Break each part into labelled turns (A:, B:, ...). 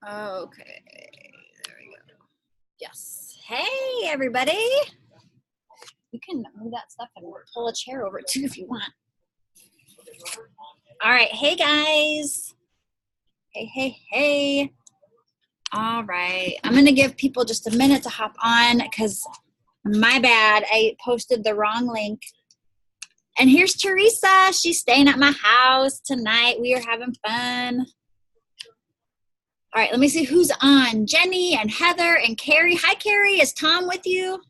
A: Okay, there we go. Yes. Hey, everybody. You can move that stuff and pull a chair over too if you want. All right. Hey, guys. Hey. All right. I'm going to give people just a minute to hop on because my bad. I posted the wrong link. And here's Teresa. She's staying at my house tonight. We are having fun. All right, let me see who's on. Jenny and Heather and Carrie. Hi, Carrie. Is Tom with you?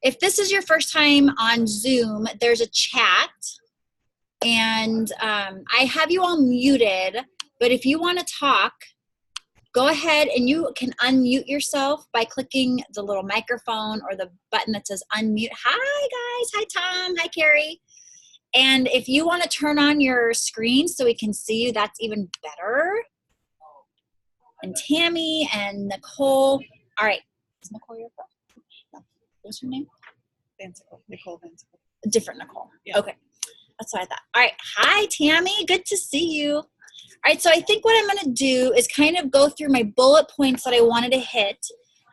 A: If this is your first time on Zoom, there's a chat. And I have you all muted. But if you want to talk, go ahead and you can unmute yourself by clicking the little microphone or the button that says unmute. Hi, guys. Hi, Tom. Hi, Carrie. And if you want to turn on your screen so we can see you, that's even better. And Tammy and Nicole. All right. Is Nicole your friend? No. What's her name?
B: Nicole Vancicle.
A: Different Nicole.
B: Yeah.
A: Okay. That's what I thought. All right. Hi, Tammy. Good to see you. All right. So I think what I'm going to do is kind of go through my bullet points that I wanted to hit.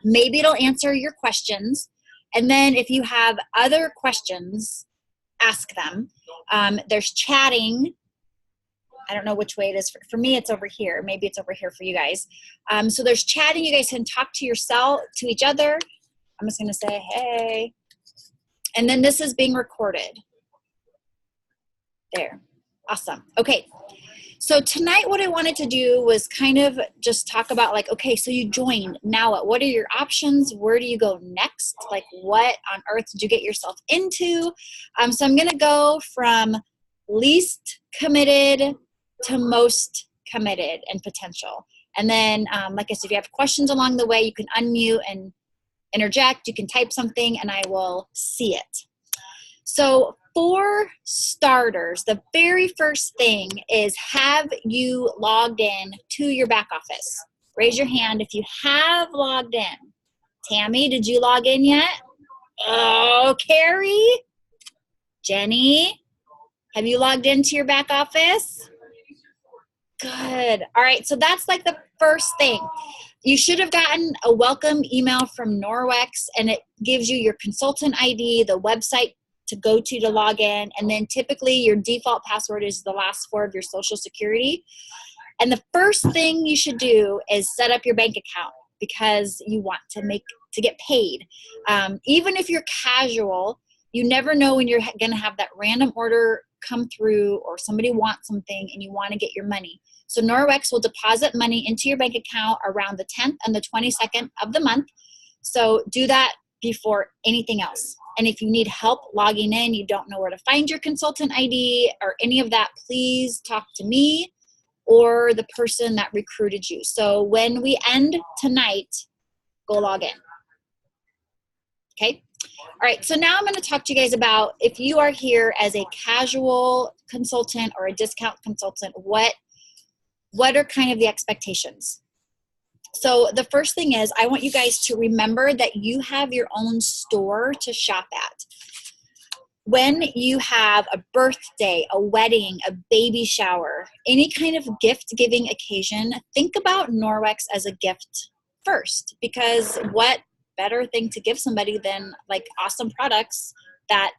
A: Maybe it'll answer your questions. And then if you have other questions, ask them. There's chatting. I don't know which way it is. For me, it's over here. Maybe it's over here for you guys. So there's chatting. You guys can talk to yourself, to each other. I'm just going to say, hey. And then this is being recorded. There. Awesome. Okay. So tonight what I wanted to do was kind of just talk about like, okay, so you joined. Now what are your options? Where do you go next? Like what on earth did you get yourself into? So I'm going to go from least committed to most committed and potential. And then, like I said, if you have questions along the way, you can unmute and interject. You can type something and I will see it. So for starters, the very first thing is, have you logged in to your back office? Raise your hand if you have logged in. Tammy, did you log in yet? Oh, Carrie? Jenny? Have you logged into your back office? Good. All right. So that's like the first thing. You should have gotten a welcome email from Norwex, and it gives you your consultant ID, the website to go to log in, and then typically your default password is the last four of your social security. And the first thing you should do is set up your bank account because you want to get paid. Even if you're casual, you never know when you're going to have that random order come through or somebody wants something and you want to get your money. So Norwex will deposit money into your bank account around the 10th and the 22nd of the month. So do that before anything else. And if you need help logging in, you don't know where to find your consultant ID or any of that, please talk to me or the person that recruited you. So when we end tonight, go log in. Okay? All right, so now I'm going to talk to you guys about if you are here as a casual consultant or a discount consultant, what are kind of the expectations? So the first thing is I want you guys to remember that you have your own store to shop at. When you have a birthday, a wedding, a baby shower, any kind of gift-giving occasion, think about Norwex as a gift first, because what better thing to give somebody than like awesome products that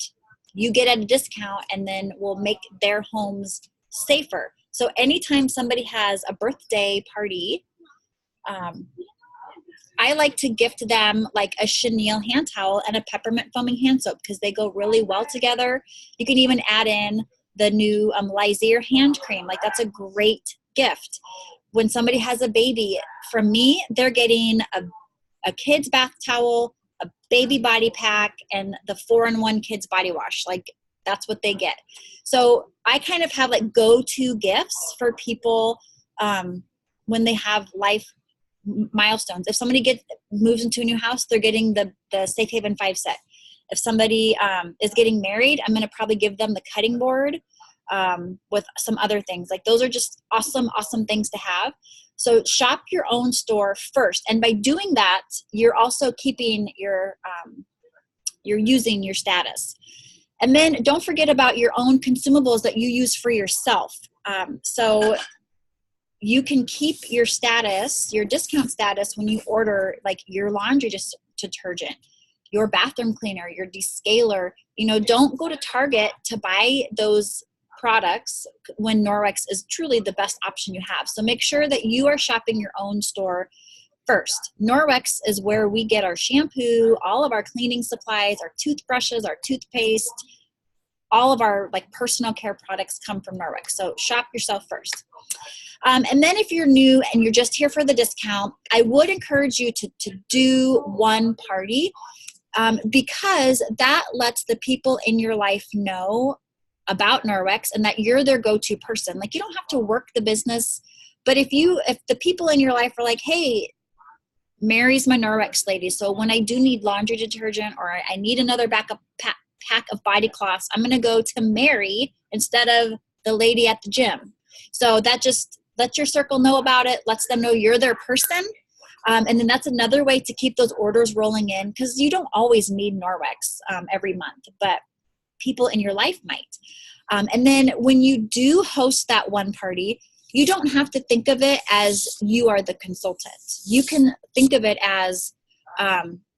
A: you get at a discount and then will make their homes safer. So anytime somebody has a birthday party, I like to gift them like a chenille hand towel and a peppermint foaming hand soap because they go really well together. You can even add in the new Lysir hand cream. Like that's a great gift. When somebody has a baby, from me, they're getting a kid's bath towel, a baby body pack, and the 4-in-1 kids body wash. Like that's what they get. So I kind of have like go-to gifts for people when they have life milestones. If somebody moves into a new house, they're getting the Safe Haven 5 set. If somebody is getting married, I'm going to probably give them the cutting board with some other things. Like those are just awesome things to have. So shop your own store first. And by doing that, you're also keeping you're using your status. And then don't forget about your own consumables that you use for yourself. So you can keep your status, your discount status, when you order like your laundry detergent, your bathroom cleaner, your descaler. Don't go to Target to buy those products when Norwex is truly the best option you have. So make sure that you are shopping your own store first. Norwex is where we get our shampoo, all of our cleaning supplies, our toothbrushes, our toothpaste, all of our like personal care products come from Norwex. So shop yourself first. And then if you're new and you're just here for the discount, I would encourage you to do one party, because that lets the people in your life know about Norwex and that you're their go-to person. Like, you don't have to work the business, but if the people in your life are like, hey, Mary's my Norwex lady, so when I do need laundry detergent or I need another backup pack of body cloths, I'm going to go to Mary instead of the lady at the gym. So that just lets your circle know about it, lets them know you're their person. And then that's another way to keep those orders rolling in, because you don't always need Norwex every month, but people in your life might. And then when you do host that one party, you don't have to think of it as you are the consultant. You can think of it as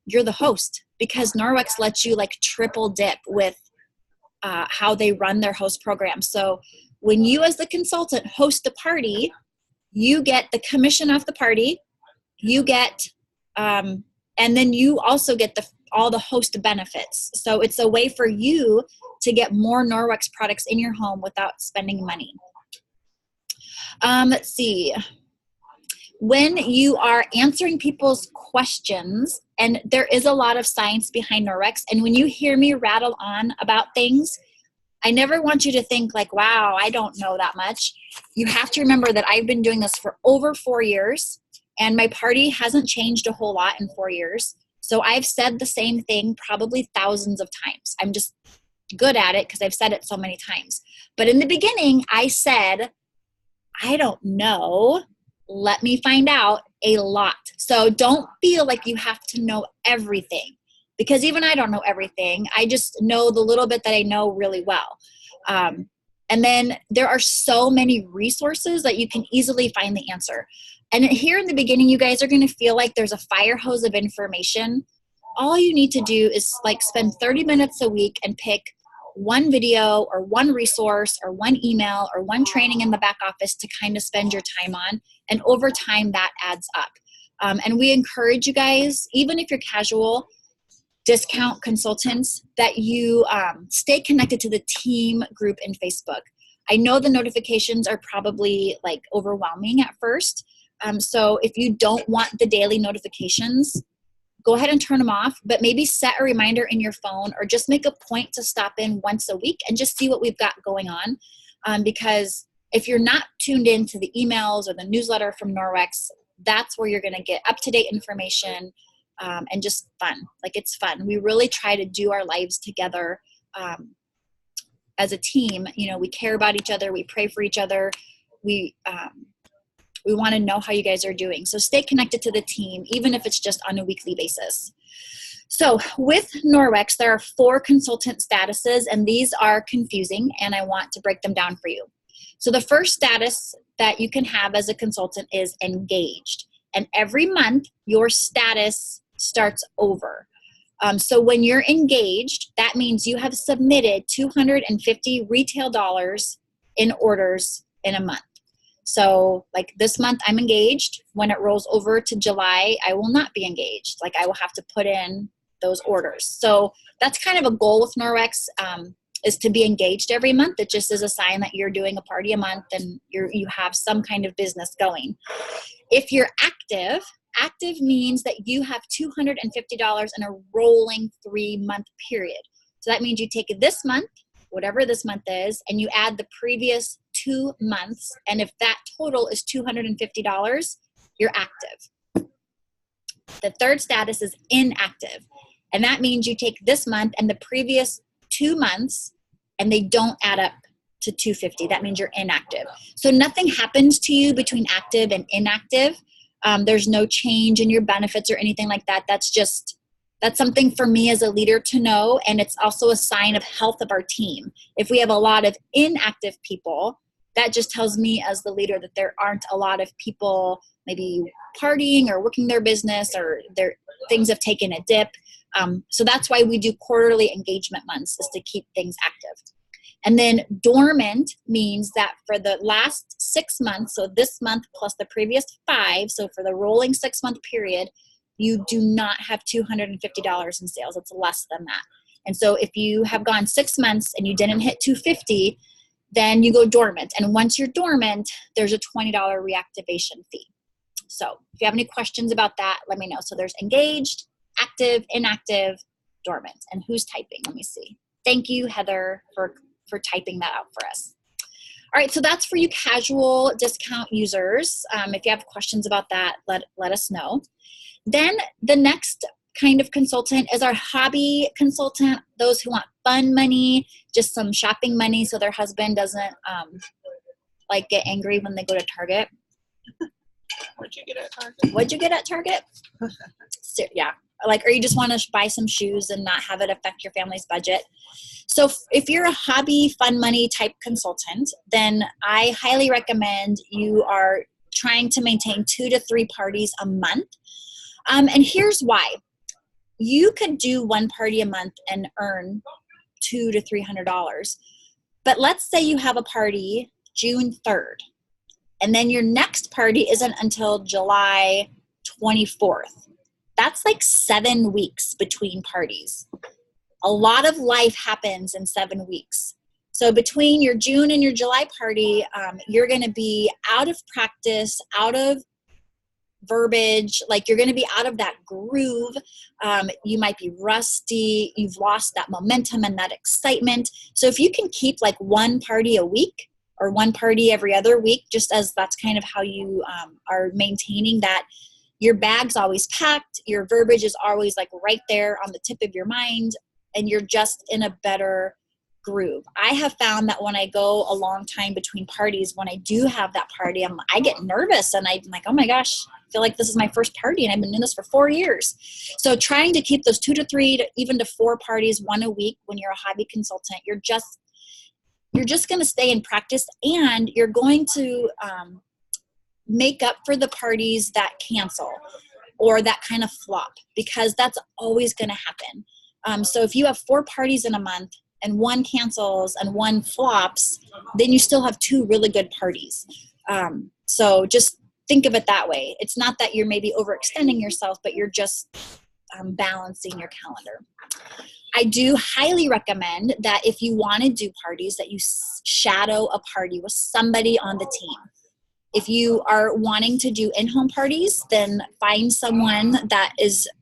A: you're the host, because Norwex lets you like triple dip with how they run their host program. So when you as the consultant host the party, you get the commission off the party, you get, and then you also get all the host benefits. So it's a way for you to get more Norwex products in your home without spending money. Let's see. When you are answering people's questions, and there is a lot of science behind Norwex, and when you hear me rattle on about things, I never want you to think like, wow, I don't know that much. You have to remember that I've been doing this for over 4 years, and my party hasn't changed a whole lot in 4 years. So I've said the same thing probably thousands of times. I'm just good at it because I've said it so many times. But in the beginning, I said, I don't know. Let me find out a lot. So don't feel like you have to know everything, because even I don't know everything. I just know the little bit that I know really well. And then there are so many resources that you can easily find the answer. And here in the beginning, you guys are going to feel like there's a fire hose of information. All you need to do is like spend 30 minutes a week and pick one video or one resource or one email or one training in the back office to kind of spend your time on. And over time, that adds up. And we encourage you guys, even if you're casual, discount consultants, that you stay connected to the team group in Facebook. I know the notifications are probably like overwhelming at first. So if you don't want the daily notifications, go ahead and turn them off, but maybe set a reminder in your phone or just make a point to stop in once a week and just see what we've got going on. Because if you're not tuned in to the emails or the newsletter from Norwex, that's where you're going to get up-to-date information and just fun. Like, it's fun. We really try to do our lives together as a team. You know, we care about each other. We pray for each other. We want to know how you guys are doing. So stay connected to the team, even if it's just on a weekly basis. So with Norwex, there are 4 consultant statuses, and these are confusing, and I want to break them down for you. So the first status that you can have as a consultant is engaged. And every month, your status starts over. So when you're engaged, that means you have submitted 250 retail dollars in orders in a month. So like this month I'm engaged. When it rolls over to July, I will not be engaged. Like, I will have to put in those orders. So that's kind of a goal with Norwex, is to be engaged every month. It just is a sign that you're doing a party a month and you have some kind of business going. If you're active means that you have $250 in a rolling 3-month period. So that means you take this month, whatever this month is, and you add the previous 2 months. And if that total is $250, you're active. The third status is inactive. And that means you take this month and the previous 2 months, and they don't add up to 250. That means you're inactive. So nothing happens to you between active and inactive. There's no change in your benefits or anything like that. That's just That's something for me as a leader to know, and it's also a sign of health of our team. If we have a lot of inactive people, that just tells me as the leader that there aren't a lot of people maybe partying or working their business, or their things have taken a dip. So that's why we do quarterly engagement months, is to keep things active. And then dormant means that for the last 6 months, so this month plus the previous 5, so for the rolling 6-month period, you do not have $250 in sales. It's less than that. And so if you have gone 6 months and you didn't hit 250, then you go dormant. And once you're dormant, there's a $20 reactivation fee. So if you have any questions about that, let me know. So there's engaged, active, inactive, dormant. And who's typing? Let me see. Thank you, Heather, for typing that out for us. All right, so that's for you casual discount users. If you have questions about that, let us know. Then the next kind of consultant is our hobby consultant, those who want fun money, just some shopping money so their husband doesn't like get angry when they go to Target.
B: What'd you get at Target?
A: What'd you get at Target? So, yeah. Like, or you just want to buy some shoes and not have it affect your family's budget. So if you're a hobby, fun money type consultant, then I highly recommend you are trying to maintain 2 to 3 parties a month. And here's why. You could do 1 party a month and earn $200 to $300. But let's say you have a party June 3rd, and then your next party isn't until July 24th. That's like 7 weeks between parties. A lot of life happens in 7 weeks. So between your June and your July party, you're going to be out of practice, out of verbiage, like you're going to be out of that groove. You might be rusty. You've lost that momentum and that excitement. So if you can keep like 1 party a week or 1 party every other week, just as that's kind of how you are maintaining that, your bag's always packed, your verbiage is always like right there on the tip of your mind, and you're just in a better groove. I have found that when I go a long time between parties, when I do have that party, I get nervous and I'm like, oh my gosh, I feel like this is my first party and I've been doing this for 4 years. So trying to keep those 2 to 3 to even to 4 parties, 1 a week when you're a hobby consultant, you're just going to stay in practice, and you're going to make up for the parties that cancel or that kind of flop, because that's always going to happen. So if you have 4 parties in a month and 1 cancels and 1 flops, then you still have 2 really good parties. So just think of it that way. It's not that you're maybe overextending yourself, but you're just balancing your calendar. I do highly recommend that if you want to do parties, that you shadow a party with somebody on the team. If you are wanting to do in-home parties, then find someone that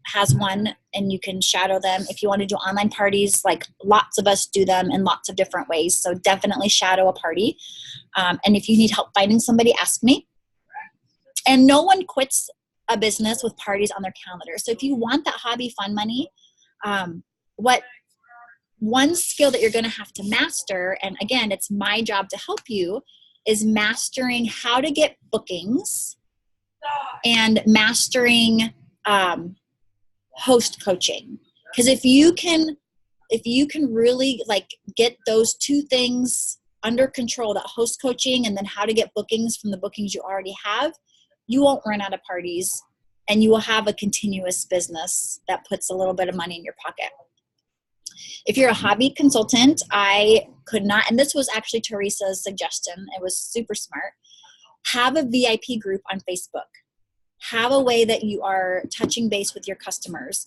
A: has one and you can shadow them. If you want to do online parties, like lots of us do them in lots of different ways. So definitely shadow a party. And if you need help finding somebody, ask me. And no one quits a business with parties on their calendar. So if you want that hobby fun money, one skill that you're going to have to master, and again, it's my job to help you, is mastering how to get bookings and mastering host coaching. Because if you can really like get those 2 things under control, that host coaching and then how to get bookings from the bookings you already have, you won't run out of parties, and you will have a continuous business that puts a little bit of money in your pocket. If you're a hobby consultant, I could not, and this was actually Teresa's suggestion, it was super smart, have a VIP group on Facebook. Have a way that you are touching base with your customers,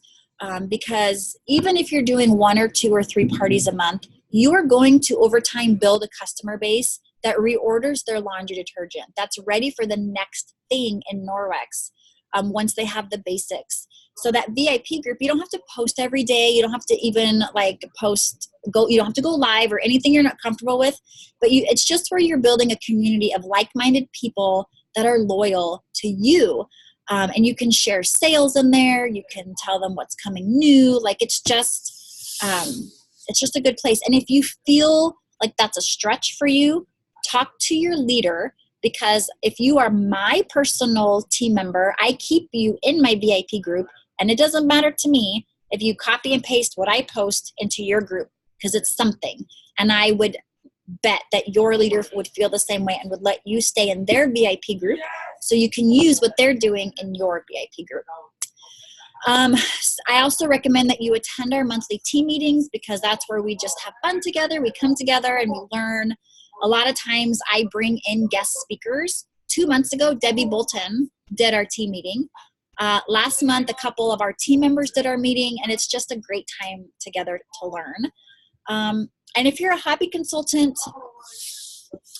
A: because even if you're doing 1 or 2 or 3 parties a month, you are going to over time build a customer base that reorders their laundry detergent, that's ready for the next thing in Norwex once they have the basics. So that VIP group, you don't have to post every day. You don't have to even like you don't have to go live or anything you're not comfortable with, but it's just where you're building a community of like-minded people that are loyal to you. And you can share sales in there. You can tell them what's coming new. Like it's just a good place. And if you feel like that's a stretch for you, talk to your leader, because if you are my personal team member, I keep you in my VIP group. And it doesn't matter to me if you copy and paste what I post into your group, because it's something. And I would bet that your leader would feel the same way and would let you stay in their VIP group so you can use what they're doing in your VIP group. I also recommend that you attend our monthly team meetings, because that's where we just have fun together. We come together and we learn. A lot of times I bring in guest speakers. 2 months ago, Debbie Bolton did our team meeting. Last month, a couple of our team members did our meeting, and it's just a great time together to learn. And if you're a hobby consultant,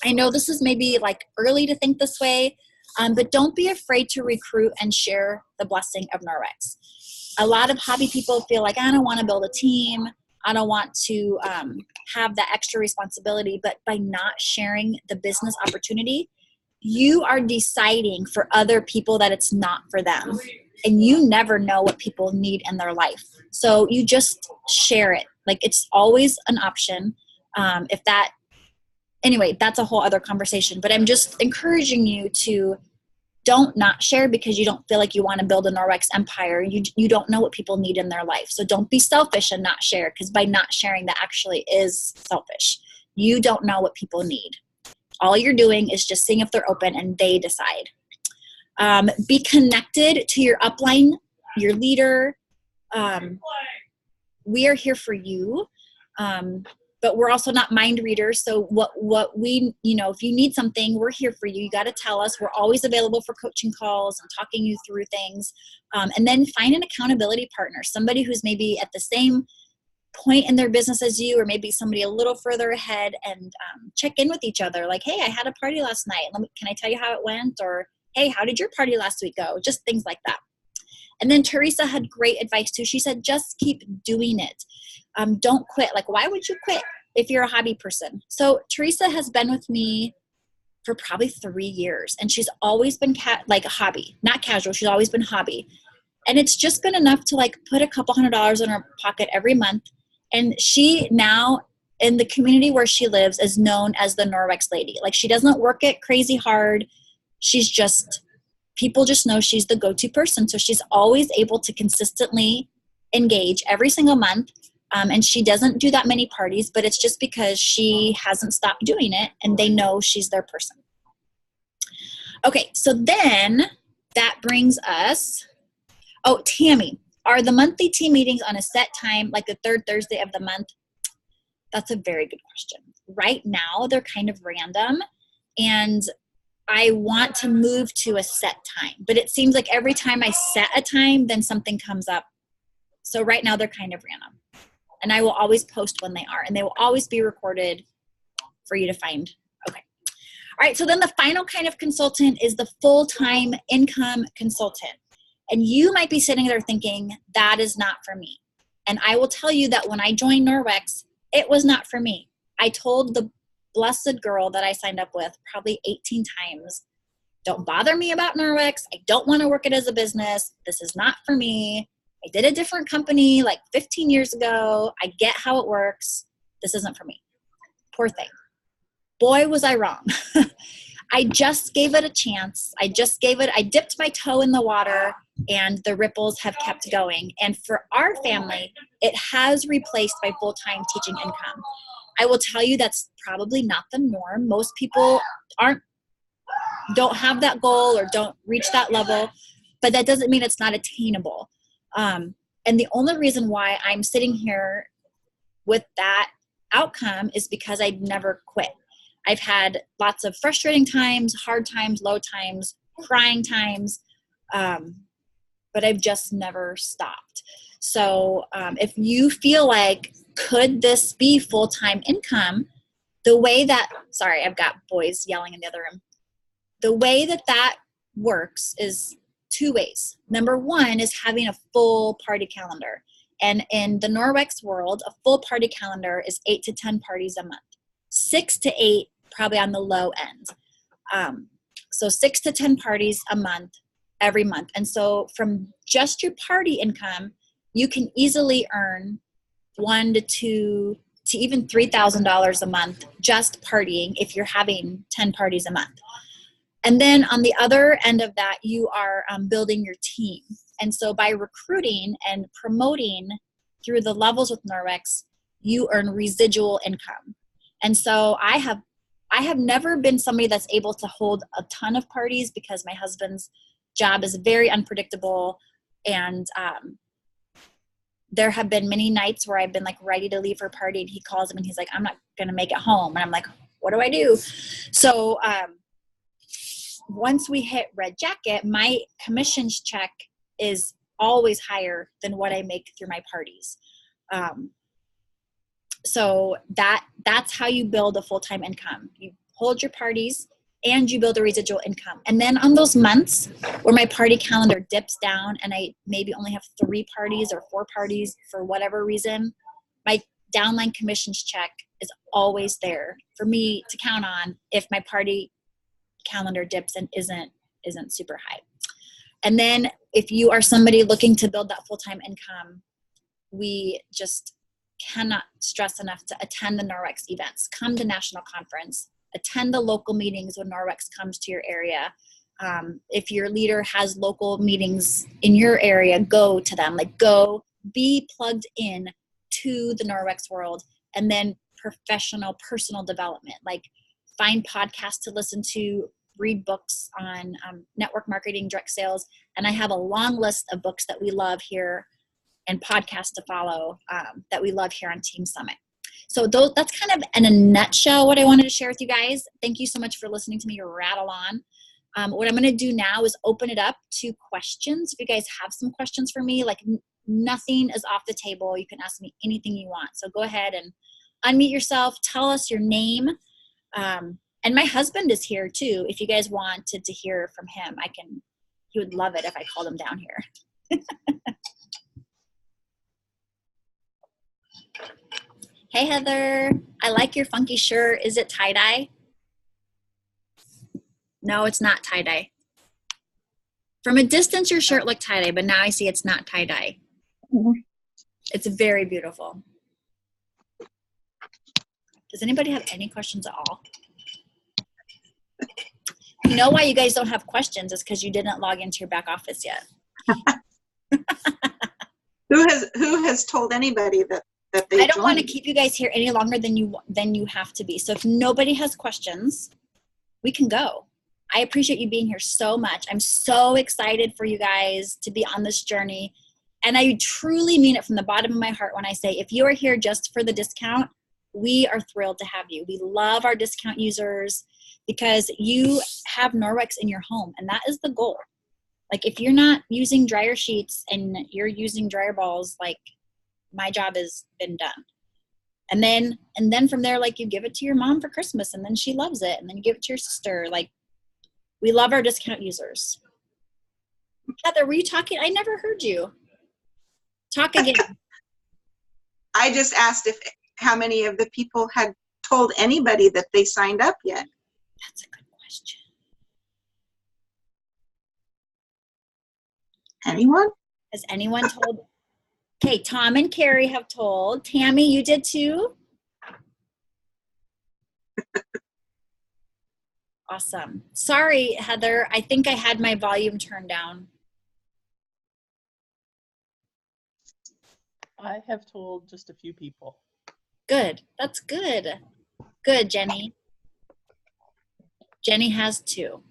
A: I know this is maybe like early to think this way, but don't be afraid to recruit and share the blessing of Norwex. A lot of hobby people feel like, I don't want to build a team. I don't want to have that extra responsibility. But by not sharing the business opportunity, you are deciding for other people that it's not for them. And you never know what people need in their life. So you just share it. Like, it's always an option. Anyway, that's a whole other conversation. But I'm just encouraging you to don't not share because you don't feel like you want to build a Norwex empire. You don't know what people need in their life. So don't be selfish and not share, because by not sharing, that actually is selfish. You don't know what people need. All you're doing is just seeing if they're open and they decide. Be connected to your upline, your leader. We are here for you. But we're also not mind readers. So what we, if you need something, we're here for you. You got to tell us. We're always available for coaching calls and talking you through things. And then find an accountability partner, somebody who's maybe at the same point in their business as you, or maybe somebody a little further ahead, and check in with each other. Like, hey, I had a party last night. Can I tell you how it went? Or, hey, how did your party last week go? Just things like that. And then Teresa had great advice too. She said, just keep doing it. Don't quit. Like, why would you quit if you're a hobby person? So Teresa has been with me for probably 3 years, and she's always been like a hobby, not casual. She's always been hobby. And it's just been enough to like put a couple $100s in her pocket every month. And she now, in the community where she lives, is known as the Norwex lady. Like, she doesn't work it crazy hard. She's just, people just know she's the go-to person. So she's always able to consistently engage every single month. And she doesn't do that many parties, but it's just because she hasn't stopped doing it, and they know she's their person. Okay, so then that brings us, Tammy, are the monthly team meetings on a set time, like the third Thursday of the month? That's a very good question. Right now, they're kind of random, and I want to move to a set time, but it seems like every time I set a time, then something comes up. So right now, they're kind of random. And I will always post when they are, and they will always be recorded for you to find. Okay. All right. So then the final kind of consultant is the full-time income consultant. And you might be sitting there thinking, that is not for me. And I will tell you that when I joined Norwex, it was not for me. I told the blessed girl that I signed up with probably 18 times, don't bother me about Norwex. I don't want to work it as a business. This is not for me. I did a different company like 15 years ago. I get how it works. This isn't for me. Poor thing. Boy, was I wrong. I just gave it a chance. I dipped my toe in the water, and the ripples have kept going. And for our family, it has replaced my full-time teaching income. I will tell you that's probably not the norm. Most people don't have that goal or don't reach that level, but that doesn't mean it's not attainable. And the only reason why I'm sitting here with that outcome is because I never quit. I've had lots of frustrating times, hard times, low times, crying times, but I've just never stopped. So if you feel like, could this be full-time income? Sorry, I've got boys yelling in the other room. The way that works is 2 ways. Number one is having a full party calendar. And in the Norwex world, a full party calendar is 8 to 10 parties a month. 6 to 8, probably on the low end. So 6 to 10 parties a month, every month. And so from just your party income, you can easily earn $1,000 to $2,000 to even $3,000 a month just partying if you're having 10 parties a month. And then on the other end of that, you are building your team. And so by recruiting and promoting through the levels with Norwex, you earn residual income. And so I have never been somebody that's able to hold a ton of parties because my husband's job is very unpredictable. And there have been many nights where I've been like ready to leave for a party, and he calls him and he's like, I'm not going to make it home. And I'm like, what do I do? So once we hit Red Jacket, my commissions check is always higher than what I make through my parties. So that's how you build a full-time income. You hold your parties and you build a residual income. And then on those months where my party calendar dips down and I maybe only have 3 parties or 4 parties for whatever reason, my downline commissions check is always there for me to count on if my party calendar dips and isn't super high. And then if you are somebody looking to build that full-time income, we just cannot stress enough to attend the Norwex events, come to national conference, attend the local meetings when Norwex comes to your area. If your leader has local meetings in your area, go to them. Like, go be plugged in to the Norwex world. And then professional personal development, like find podcasts to listen to, read books on network marketing, direct sales. And I have a long list of books that we love here and podcasts to follow that we love here on Team Summit. So that's kind of in a nutshell what I wanted to share with you guys. Thank you so much for listening to me rattle on. What I'm going to do now is open it up to questions. If you guys have some questions for me, like nothing is off the table. You can ask me anything you want. So go ahead and unmute yourself. Tell us your name. And my husband is here too. If you guys wanted to hear from him, he would love it if I called him down here. Hey, Heather. I like your funky shirt. Is it tie-dye? No, it's not tie-dye. From a distance, your shirt looked tie-dye, but now I see it's not tie-dye. Mm-hmm. It's very beautiful. Does anybody have any questions at all? You know why you guys don't have questions is because you didn't log into your back office yet.
C: Who has told anybody that they
A: I don't want to keep you guys here any longer than you have to be. So if nobody has questions, we can go. I appreciate you being here so much. I'm so excited for you guys to be on this journey. And I truly mean it from the bottom of my heart when I say, if you are here just for the discount, we are thrilled to have you. We love our discount users because you have Norwex in your home, and that is the goal. Like, if you're not using dryer sheets and you're using dryer balls, like, my job has been done. And then from there, like, you give it to your mom for Christmas and then she loves it. And then you give it to your sister. Like, we love our discount users. Heather, were you talking? I never heard you. Talk again.
C: I just asked how many of the people had told anybody that they signed up yet.
A: That's a good question.
C: Anyone?
A: Has anyone told? Okay, Tom and Carrie have told. Tammy, you did too? Awesome. Sorry, Heather. I think I had my volume turned down.
B: I have told just a few people.
A: Good. That's good. Good, Jenny. Jenny has 2.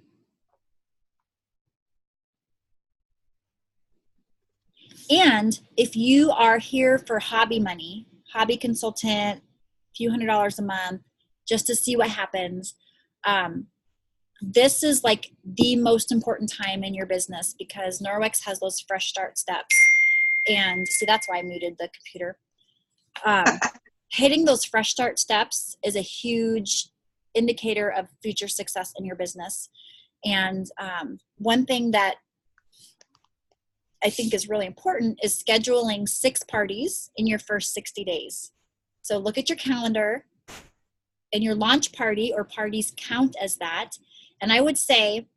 A: And if you are here for hobby money, hobby consultant, a few $100s a month, just to see what happens, this is like the most important time in your business because Norwex has those fresh start steps. And see, that's why I muted the computer. Hitting those fresh start steps is a huge indicator of future success in your business. And one thing that I think is really important is scheduling 6 parties in your first 60 days. So look at your calendar, and your launch party or parties count as that. And I would say,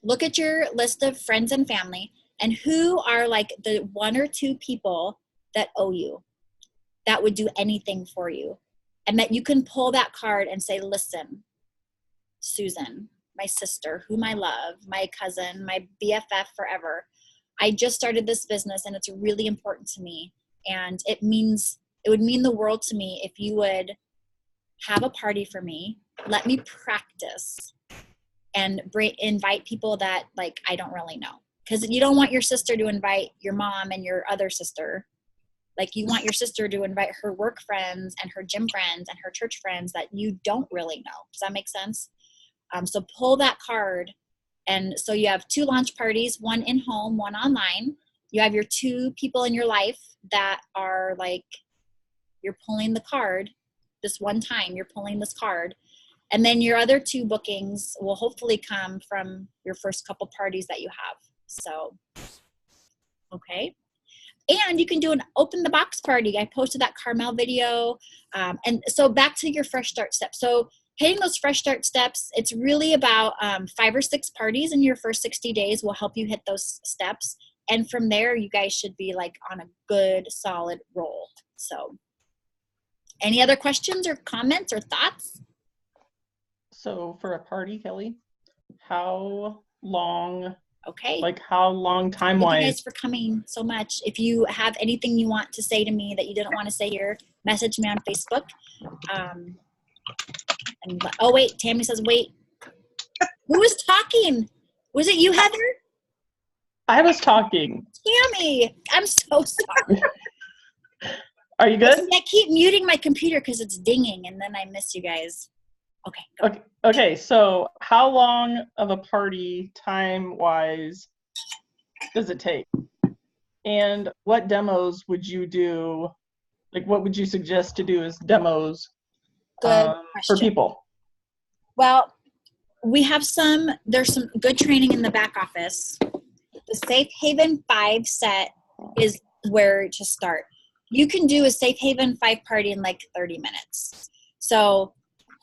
A: look at your list of friends and family and who are like the 1 or 2 people that owe you, that would do anything for you. And that you can pull that card and say, listen, Susan, my sister, whom I love, my cousin, my BFF forever, I just started this business and it's really important to me. And it would mean the world to me if you would have a party for me, let me practice, and invite people that like I don't really know. Because you don't want your sister to invite your mom and your other sister. Like you want your sister to invite her work friends and her gym friends and her church friends that you don't really know. Does that make sense? So pull that card. And so you have 2 launch parties, one in home, one online. You have your 2 people in your life that are like, you're pulling the card this one time, you're pulling this card. And then your other 2 bookings will hopefully come from your first couple parties that you have. So, okay. And you can do an open the box party. I posted that Carmel video. And so back to your fresh start steps. So hitting those fresh start steps, it's really about 5 or 6 parties in your first 60 days will help you hit those steps. And from there, you guys should be like on a good, solid roll. So any other questions or comments or thoughts?
B: So for a party, Kelly, how long,
A: Okay.
B: like how long
A: Thank you guys
B: time-wise?
A: for coming so much. If you have anything you want to say to me that you didn't want to say here, message me on Facebook. Oh, wait, Tammy says, wait. Who was talking? Was it you, Heather?
B: I was talking.
A: Tammy, I'm so sorry.
B: Are you good?
A: I keep muting my computer because it's dinging, and then I miss you guys. Okay, go.
B: Okay, so how long of a party time-wise does it take? And what demos would you do? Like, what would you suggest to do as demos
A: Good
B: for
A: question.
B: people?
A: Well, there's some good training in the back office. The Safe Haven 5 set is where to start. You can do a Safe Haven 5 party in like 30 minutes. So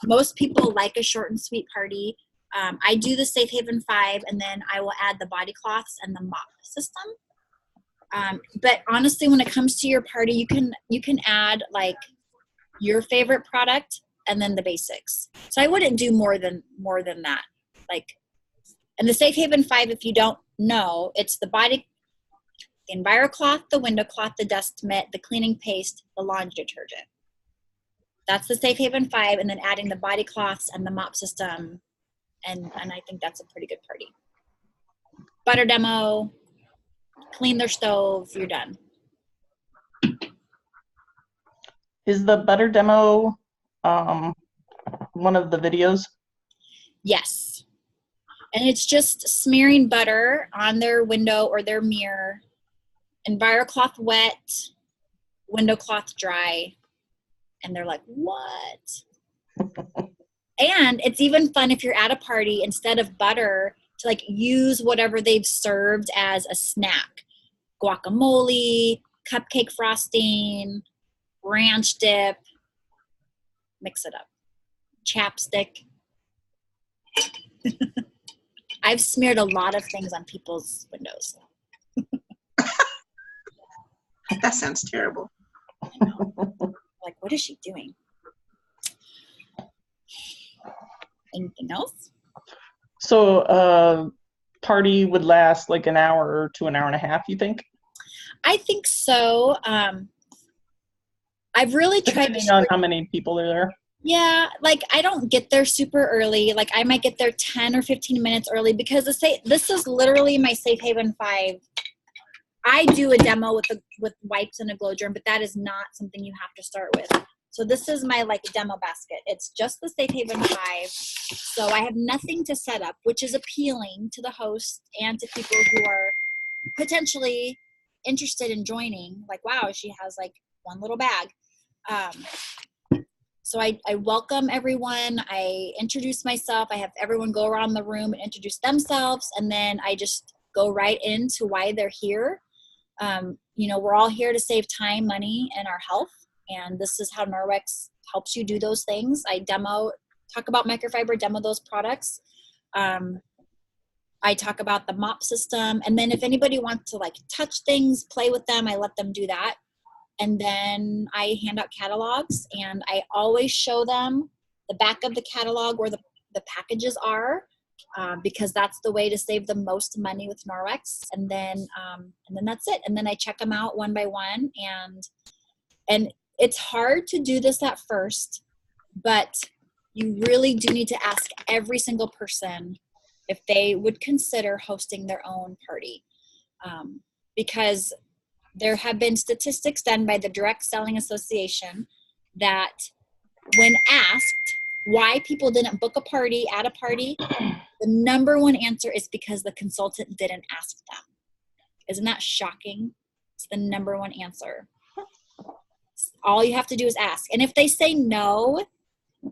A: most people like a short and sweet party. I do the Safe Haven 5, and then I will add the body cloths and the mop system. But honestly, when it comes to your party, you can add like your favorite product and then the basics. So I wouldn't do more than that. Like, and the Safe Haven 5, if you don't know, it's the EnviroCloth, the window cloth, the dust mitt, the cleaning paste, the laundry detergent. That's the Safe Haven 5, and then adding the body cloths and the mop system, and I think that's a pretty good party. Butter demo, clean their stove, you're done.
B: Is the butter demo one of the videos?
A: Yes. And it's just smearing butter on their window or their mirror, EnviroCloth wet, window cloth dry, and they're like, what? And it's even fun if you're at a party, instead of butter, to like use whatever they've served as a snack. Guacamole, cupcake frosting, ranch dip, mix it up. Chapstick. I've smeared a lot of things on people's windows.
C: That sounds terrible.
A: I know. Like, what is she doing? Anything else?
B: So party would last like an hour to an hour and a half, you think?
A: I think so. I've really tried
B: Depending on how many people are there.
A: Yeah, like I don't get there super early. Like I might get there 10 or 15 minutes early because this is literally my Safe Haven 5. I do a demo with wipes and a glow germ, but that is not something you have to start with. So this is my like demo basket. It's just the Safe Haven 5. So I have nothing to set up, which is appealing to the host and to people who are potentially interested in joining. Like, wow, she has like one little bag. So I welcome everyone. I introduce myself. I have everyone go around the room and introduce themselves. And then I just go right into why they're here. We're all here to save time, money, and our health. And this is how Norwex helps you do those things. I talk about microfiber, demo those products. I talk about the mop system. And then if anybody wants to like touch things, play with them, I let them do that. And then I hand out catalogs, and I always show them the back of the catalog where the packages are, because that's the way to save the most money with Norwex. And then that's it. And then I check them out one by one. And it's hard to do this at first, but you really do need to ask every single person if they would consider hosting their own party. Because there have been statistics done by the Direct Selling Association that when asked why people didn't book a party at a party, the number one answer is because the consultant didn't ask them. Isn't that shocking? It's the number one answer. All you have to do is ask. And if they say no,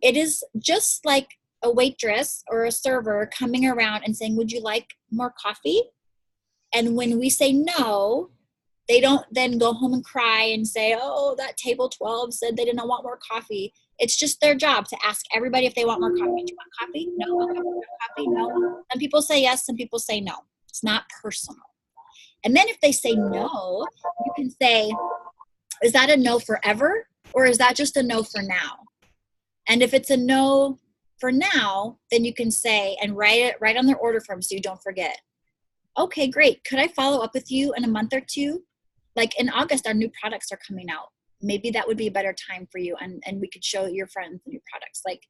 A: it is just like a waitress or a server coming around and saying, would you like more coffee? And when we say no, they don't then go home and cry and say, oh, that table 12 said they didn't want more coffee. It's just their job to ask everybody if they want more coffee. Do you want coffee? No. Okay, want coffee? No. Some people say yes, some people say no. It's not personal. And then if they say no, you can say, is that a no forever? Or is that just a no for now? And if it's a no for now, then you can say and write on their order form so you don't forget. Okay, great. Could I follow up with you in a month or two? Like in August, our new products are coming out. Maybe that would be a better time for you, and we could show your friends the new products. Like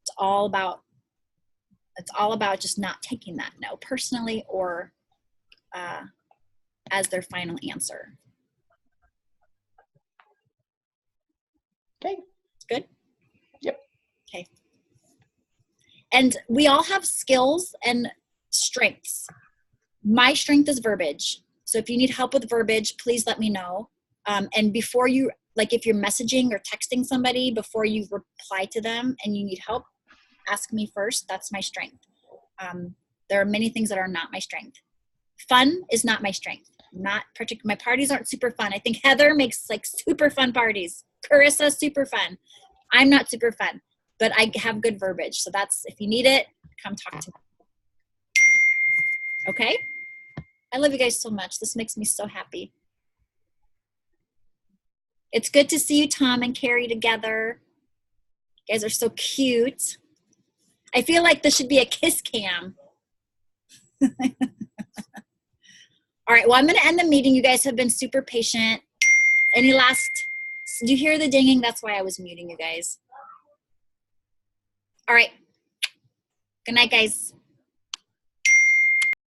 A: it's all about just not taking that no personally or as their final answer.
B: Okay.
A: Good?
B: Yep.
A: Okay. And we all have skills and strengths. My strength is verbiage. So if you need help with verbiage, please let me know. And before you, like if you're messaging or texting somebody, before you reply to them and you need help, ask me first. That's my strength. There are many things that are not my strength. Fun is not my strength. Not particular. My parties aren't super fun. I think Heather makes like super fun parties. Carissa, super fun. I'm not super fun, but I have good verbiage. So that's, if you need it, come talk to me. Okay? I love you guys so much. This makes me so happy. It's good to see you, Tom and Carrie, together. You guys are so cute. I feel like this should be a kiss cam. All right, well, I'm going to end the meeting. You guys have been super patient. Any last, do you hear the dinging? That's why I was muting you guys. All right. Good night, guys.